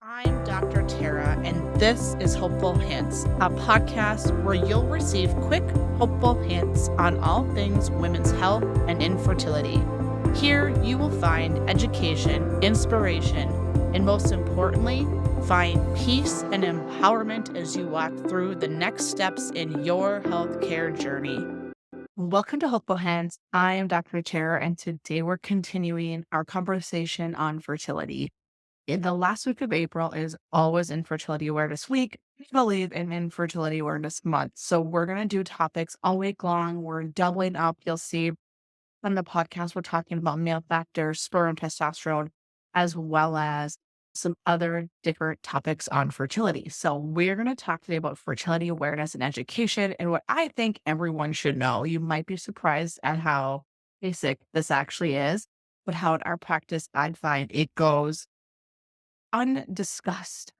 I'm Dr. Tara, and this is Hopeful Hints, a podcast where you'll receive quick, hopeful hints on all things women's health and infertility. Here, you will find education, inspiration, and most importantly, find peace and empowerment as you walk through the next steps in your healthcare journey. Welcome to Hopeful Hints. I am Dr. Tara, and today we're continuing our conversation on fertility. In the last week of April is always Infertility Awareness Week. We believe in Infertility Awareness Month. So we're going to do topics all week long. We're doubling up. You'll see on the podcast, we're talking about male factors, sperm, testosterone, as well as some other different topics on fertility. So we're going to talk today about fertility awareness and education and what I think everyone should know. You might be surprised at how basic this actually is, but how in our practice, I'd find it goes undiscussed,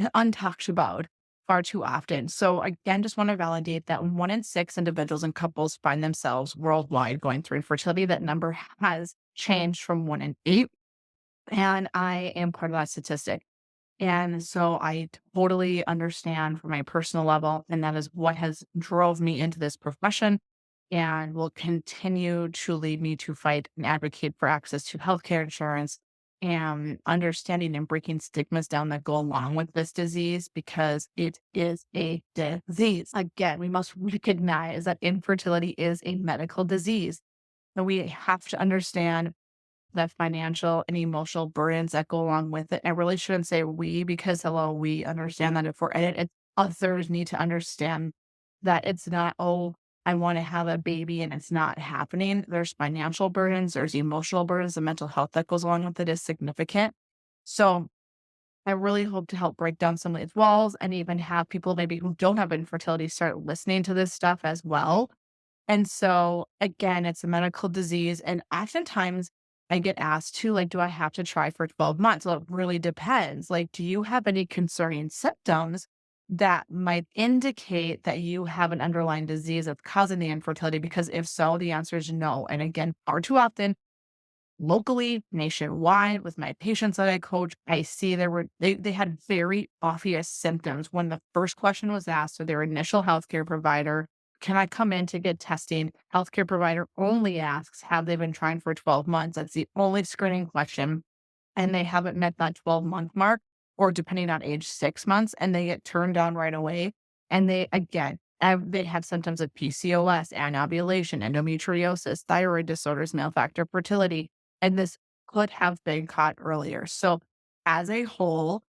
untalked about far too often. So again, just want to validate that 1 in 6 individuals and couples find themselves worldwide going through infertility. That number has changed from 1 in 8. And I am part of that statistic. And so I totally understand from my personal level, and that is what has drove me into this profession and will continue to lead me to fight and advocate for access to healthcare insurance and understanding and breaking stigmas down that go along with this disease because it is a disease. Again, we must recognize that infertility is a medical disease. And we have to understand the financial and emotional burdens that go along with it. I really shouldn't say we because hello, we understand that if we're in it, others need to understand that it's not, oh, I want to have a baby and it's not happening. There's financial burdens, there's emotional burdens, the mental health that goes along with it is significant. So I really hope to help break down some of these walls and even have people maybe who don't have infertility start listening to this stuff as well. And so again, it's a medical disease. And oftentimes I get asked too, like, do I have to try for 12 months? Well, it really depends. Like, do you have any concerning symptoms that might indicate that you have an underlying disease that's causing the infertility? Because if so, the answer is no. And again, far too often, locally, nationwide, with my patients that I coach, I see they had very obvious symptoms when the first question was asked to their initial healthcare provider. Can I come in to get testing? Healthcare provider only asks, have they been trying for 12 months? That's the only screening question. And they haven't met that 12-month mark, or depending on age, 6 months, and they get turned down right away. And they have symptoms of PCOS, anovulation, endometriosis, thyroid disorders, male factor fertility. And this could have been caught earlier. So as a whole,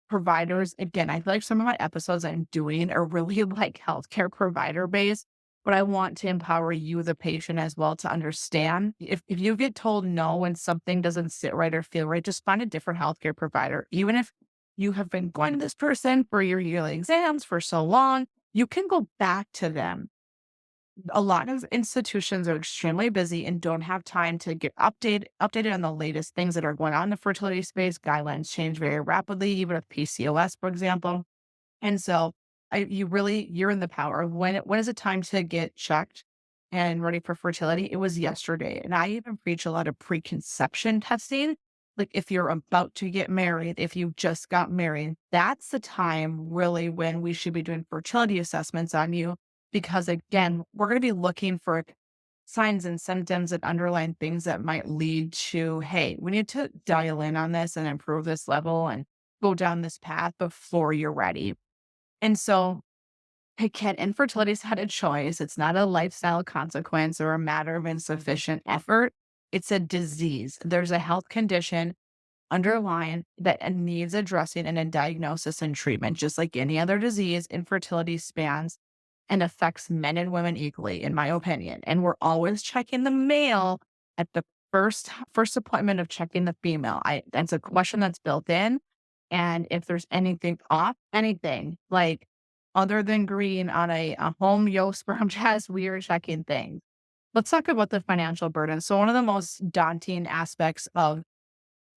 providers, again, I feel like some of my episodes I'm doing are really like healthcare provider based, but I want to empower you, the patient, as well to understand if you get told no when something doesn't sit right or feel right, just find a different healthcare provider. Even if you have been going to this person for your yearly exams for so long, you can go back to them. A lot of institutions are extremely busy and don't have time to get updated on the latest things that are going on in the fertility space. Guidelines change very rapidly, even with PCOS, for example. And so you're in the power of when is it time to get checked and ready for fertility? It was yesterday. And I even preach a lot of preconception testing. Like if you're about to get married, if you just got married, that's the time really when we should be doing fertility assessments on you. Because again, we're going to be looking for signs and symptoms and underlying things that might lead to, hey, we need to dial in on this and improve this level and go down this path before you're ready. And so, again, infertility is not a choice. It's not a lifestyle consequence or a matter of insufficient effort. It's a disease. There's a health condition underlying that needs addressing and a diagnosis and treatment. Just like any other disease, infertility spans and affects men and women equally, in my opinion. And we're always checking the male at the first appointment of checking the female. That's a question that's built in. And if there's anything off, anything like other than green on a home yo sperm test, we are checking things. Let's talk about the financial burden. So one of the most daunting aspects of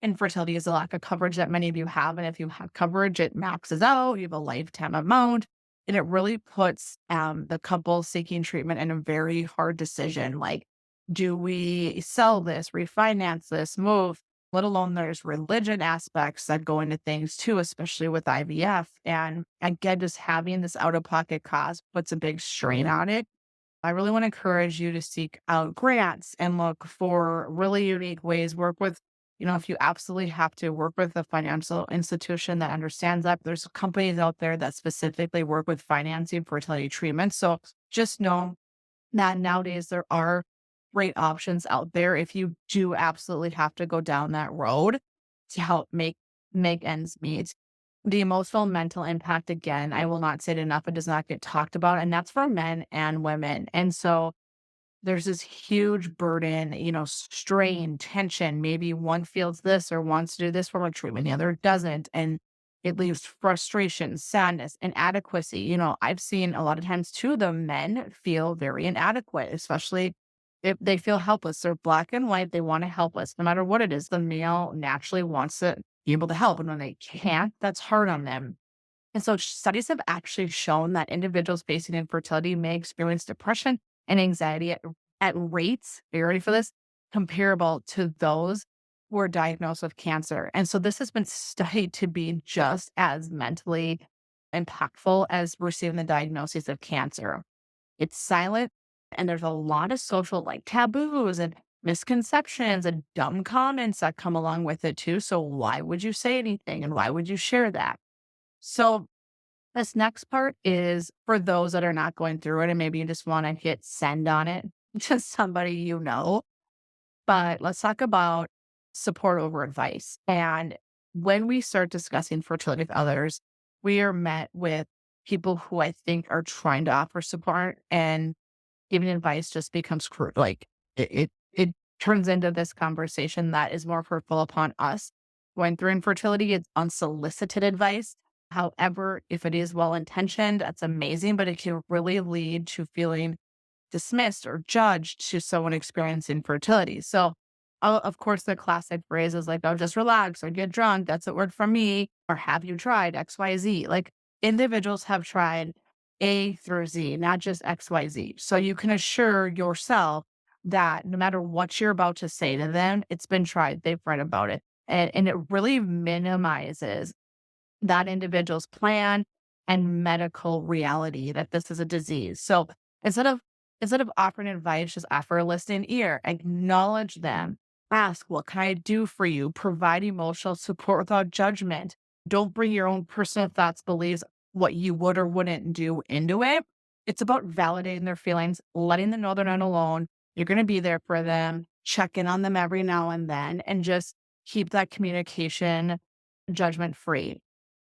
infertility is the lack of coverage that many of you have. And if you have coverage, it maxes out. You have a lifetime amount. And it really puts the couple seeking treatment in a very hard decision. Like, do we sell this, refinance this, move? let alone there's religion aspects that go into things too, especially with IVF. And again, just having this out of pocket cost puts a big strain on it. I really want to encourage you to seek out grants and look for really unique ways. Work with, if you absolutely have to, work with a financial institution that understands that. There's companies out there that specifically work with financing fertility treatment. So just know that nowadays there are great options out there if you do absolutely have to go down that road to help make ends meet. The emotional mental impact, again, I will not say it enough. It does not get talked about, and that's for men and women. And so there's this huge burden, strain, tension. Maybe one feels this or wants to do this form of treatment, the other doesn't. And it leaves frustration, sadness, inadequacy. I've seen a lot of times too, the men feel very inadequate, especially if they feel helpless. They're black and white. They want to help us no matter what it is. The male naturally wants to be able to help. And when they can't, that's hard on them. And so studies have actually shown that individuals facing infertility may experience depression and anxiety at rates, are you ready for this? Comparable to those who are diagnosed with cancer. And so this has been studied to be just as mentally impactful as receiving the diagnosis of cancer. It's silent, and there's a lot of social like taboos and misconceptions and dumb comments that come along with it too. So why would you say anything and why would you share that? So this next part is for those that are not going through it and maybe you just want to hit send on it to somebody you know. But let's talk about support over advice. And when we start discussing fertility with others, we are met with people who I think are trying to offer support, and giving advice just becomes crude. Like it turns into this conversation that is more hurtful upon us. Going through infertility, it's unsolicited advice. However, if it is well intentioned, that's amazing, but it can really lead to feeling dismissed or judged to someone experiencing fertility. So, of course, the classic phrase is like, oh, just relax or get drunk. That's what worked for me. Or have you tried XYZ? Like individuals have tried A through Z, not just XYZ. So you can assure yourself that no matter what you're about to say to them, it's been tried. They've read about it. And it really minimizes that individual's plan and medical reality that this is a disease. So instead of instead of offering advice, just offer a listening ear, acknowledge them, ask, what can I do for you? Provide emotional support without judgment. Don't bring your own personal thoughts, beliefs, what you would or wouldn't do into it. It's about validating their feelings, letting them know they're not alone. You're going to be there for them, check in on them every now and then, and just keep that communication judgment free.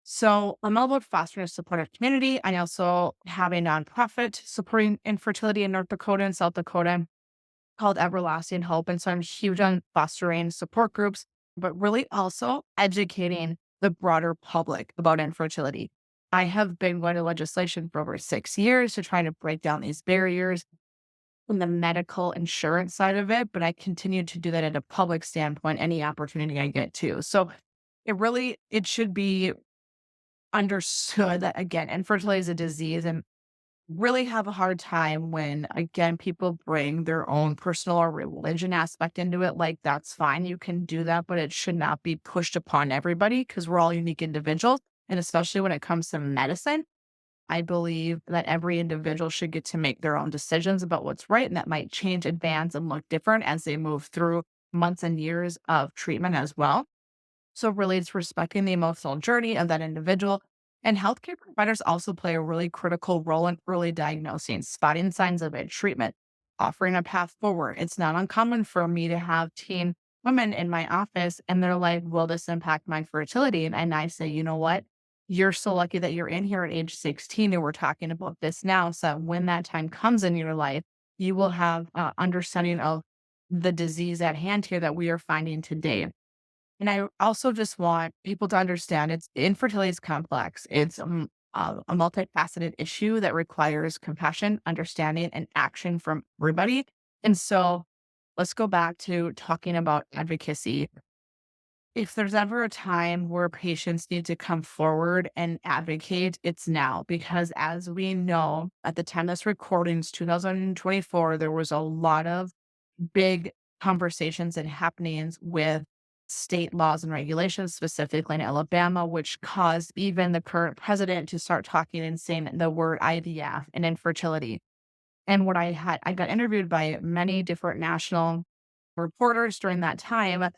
So I'm all about fostering a supportive community. I also have a nonprofit supporting infertility in North Dakota and South Dakota called Everlasting Hope. And so I'm huge on fostering support groups, but really also educating the broader public about infertility. I have been going to legislation for over 6 years to try to break down these barriers from the medical insurance side of it, but I continue to do that at a public standpoint, any opportunity I get to. So it should be understood that again, infertility is a disease and really have a hard time when again people bring their own personal or religion aspect into it. Like that's fine, you can do that, but it should not be pushed upon everybody because we're all unique individuals. And especially when it comes to medicine, I believe that every individual should get to make their own decisions about what's right. And that might change, advance, and look different as they move through months and years of treatment as well. So really it's respecting the emotional journey of that individual. And healthcare providers also play a really critical role in early diagnosing, spotting signs of it, treatment, offering a path forward. It's not uncommon for me to have teen women in my office and they're like, will this impact my fertility? And I say, you know what? You're so lucky that you're in here at age 16 and we're talking about this now. So when that time comes in your life, you will have understanding of the disease at hand here that we are finding today. And I also just want people to understand it's infertility is complex. It's a multifaceted issue that requires compassion, understanding, and action from everybody. And so let's go back to talking about advocacy. If there's ever a time where patients need to come forward and advocate, it's now. Because as we know, at the time this recording's 2024, there was a lot of big conversations and happenings with state laws and regulations, specifically in Alabama, which caused even the current president to start talking and saying the word IVF and infertility. And I got interviewed by many different national reporters during that time.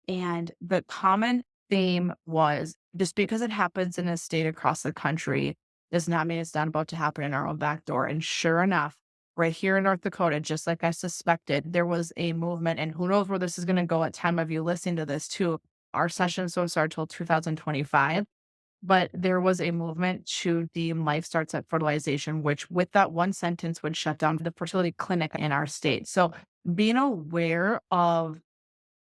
And the common theme was just because it happens in a state across the country does not mean it's not about to happen in our own back door. And sure enough, right here in North Dakota, just like I suspected, there was a movement, and who knows where this is going to go at time of you listening to this too. Our sessions don't start till 2025, but there was a movement to deem life starts at fertilization, which with that one sentence would shut down the fertility clinic in our state. So being aware of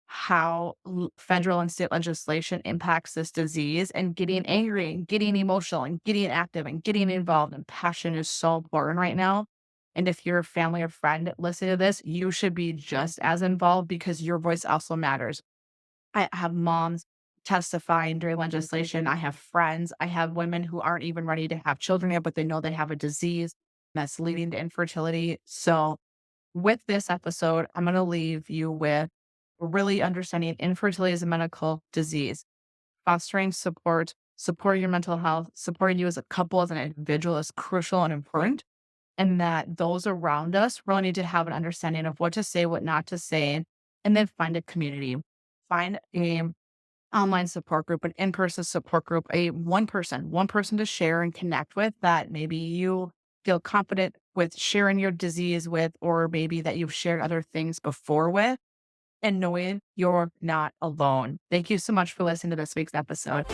how federal and state legislation impacts this disease and getting angry and getting emotional and getting active and getting involved and passion is so important right now. And if you're a family or friend listening to this, you should be just as involved because your voice also matters. I have moms testifying during legislation. I have friends. I have women who aren't even ready to have children yet, but they know they have a disease that's leading to infertility. So, with this episode, I'm going to leave you with really understanding infertility as a medical disease, fostering support, supporting your mental health, supporting you as a couple, as an individual is crucial and important. And that those around us really need to have an understanding of what to say, what not to say, and then find a community. Find a online support group, an in-person support group, a one person to share and connect with that maybe you feel confident with sharing your disease with, or maybe that you've shared other things before with, and knowing you're not alone. Thank you so much for listening to this week's episode.